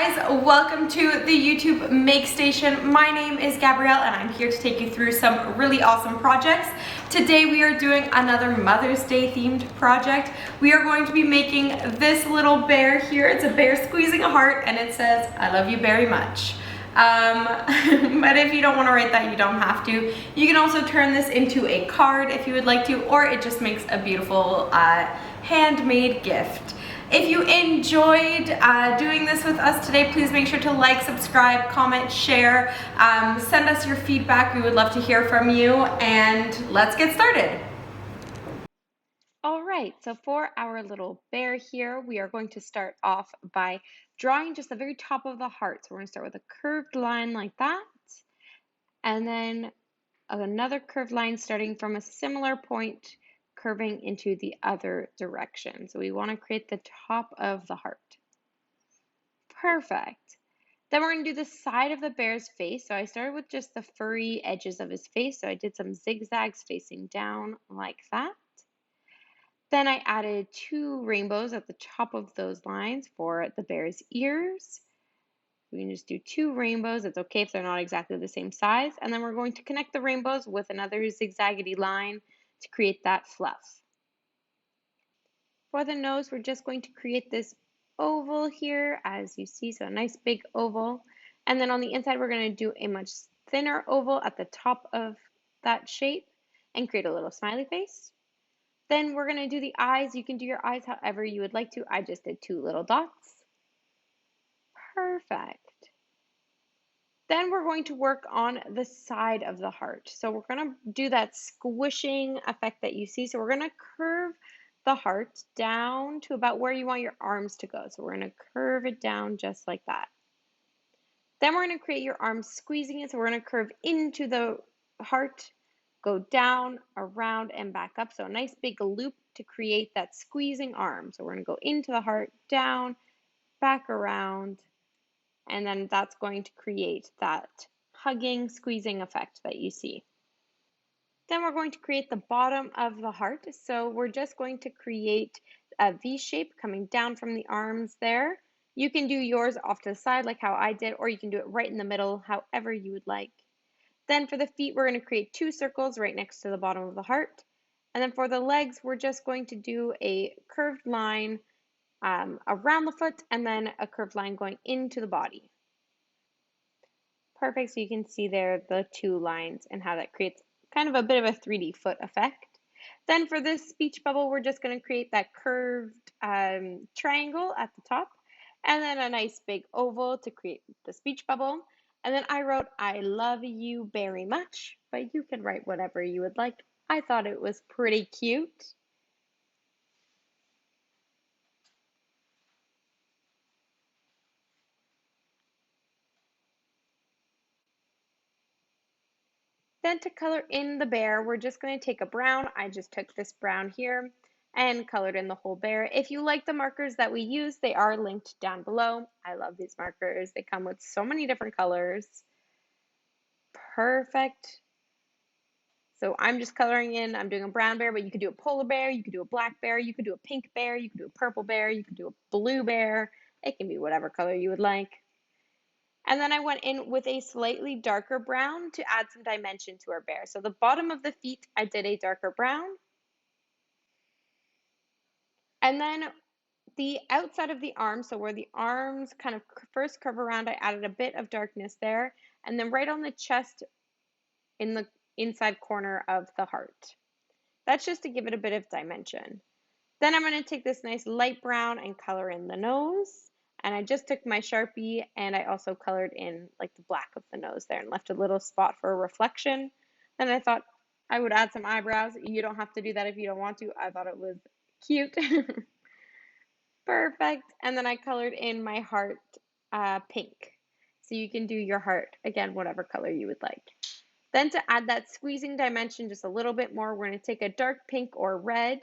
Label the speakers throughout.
Speaker 1: guys, welcome to the YouTube Make Station. My name is Gabrielle and I'm here to take you through some really awesome projects. Today we are doing another Mother's Day themed project. We are going to be making this little bear here. It's a bear squeezing a heart and it says, "I love you very much." But if you don't want to write that, you don't have to. You can also turn this into a card if you would like to, or it just makes a beautiful handmade gift. If you enjoyed doing this with us today, please make sure to like, subscribe, comment, share, send us your feedback. We would love to hear from you, and let's get started.
Speaker 2: All right, so for our little bear here, we are going to start off by drawing just the very top of the heart. So we're going to start with a curved line like that, and then another curved line starting from a similar point, curving into the other direction. So we want to create the top of the heart. Perfect. Then we're going to do the side of the bear's face. So I started with just the furry edges of his face. So I did some zigzags facing down like that. Then I added 2 rainbows at the top of those lines for the bear's ears. We can just do 2 rainbows. It's okay if they're not exactly the same size. And then we're going to connect the rainbows with another zigzaggedy line to create that fluff. For the nose, we're just going to create this oval here, as you see, so a nice big oval. And then on the inside, we're going to do a much thinner oval at the top of that shape and create a little smiley face. Then we're going to do the eyes. You can do your eyes however you would like to. I just did 2 little dots. Perfect. Then we're going to work on the side of the heart. So we're going to do that squishing effect that you see. So we're going to curve the heart down to about where you want your arms to go. So we're going to curve it down just like that. Then we're going to create your arms squeezing it. So we're going to curve into the heart, go down, around, and back up. So a nice big loop to create that squeezing arm. So we're going to go into the heart, down, back around, and then that's going to create that hugging, squeezing effect that you see. Then we're going to create the bottom of the heart. So we're just going to create a V shape coming down from the arms there. You can do yours off to the side like how I did, or you can do it right in the middle, however you would like. Then for the feet, we're going to create 2 circles right next to the bottom of the heart. And then for the legs, we're just going to do a curved line around the foot and then a curved line going into the body. Perfect, so you can see there the 2 lines and how that creates kind of a bit of a 3D foot effect. Then for this speech bubble, we're just going to create that curved triangle at the top and then a nice big oval to create the speech bubble. And then I wrote, "I love you very much," but you can write whatever you would like. I thought it was pretty cute. Then to color in the bear, we're just going to take a brown. I just took this brown here and colored in the whole bear. If you like the markers that we use, they are linked down below. I love these markers. They come with so many different colors. Perfect. So I'm just coloring in, I'm doing a brown bear, but you could do a polar bear, you could do a black bear, you could do a pink bear, you could do a purple bear, you could do a blue bear. It can be whatever color you would like. And then I went in with a slightly darker brown to add some dimension to our bear. So the bottom of the feet, I did a darker brown. And then the outside of the arms, so where the arms kind of first curve around, I added a bit of darkness there. And then right on the chest in the inside corner of the heart. That's just to give it a bit of dimension. Then I'm going to take this nice light brown and color in the nose. And I just took my Sharpie and I also colored in like the black of the nose there and left a little spot for a reflection. Then I thought I would add some eyebrows. You don't have to do that if you don't want to. I thought it was cute. Perfect. And then I colored in my heart pink. So you can do your heart, again, whatever color you would like. Then to add that squeezing dimension just a little bit more, we're going to take a dark pink or red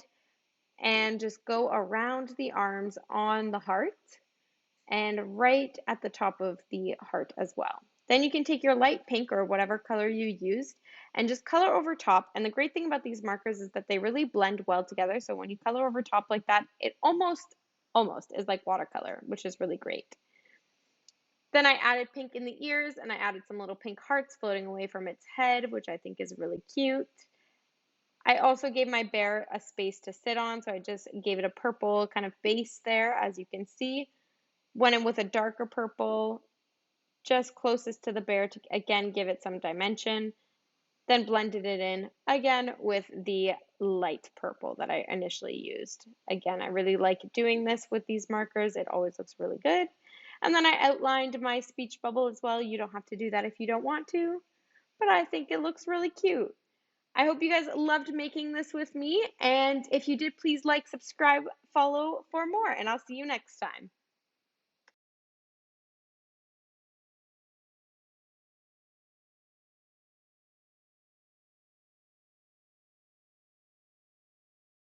Speaker 2: and just go around the arms on the heart and right at the top of the heart as well. Then you can take your light pink or whatever color you used and just color over top. And the great thing about these markers is that they really blend well together. So when you color over top like that, it almost is like watercolor, which is really great. Then I added pink in the ears and I added some little pink hearts floating away from its head, which I think is really cute. I also gave my bear a space to sit on, so I just gave it a purple kind of base there, as you can see. Went in with a darker purple, just closest to the bear to again give it some dimension. Then blended it in again with the light purple that I initially used. Again, I really like doing this with these markers. It always looks really good. And then I outlined my speech bubble as well. You don't have to do that if you don't want to, but I think it looks really cute. I hope you guys loved making this with me. And if you did, please like, subscribe, follow for more, and I'll see you next time.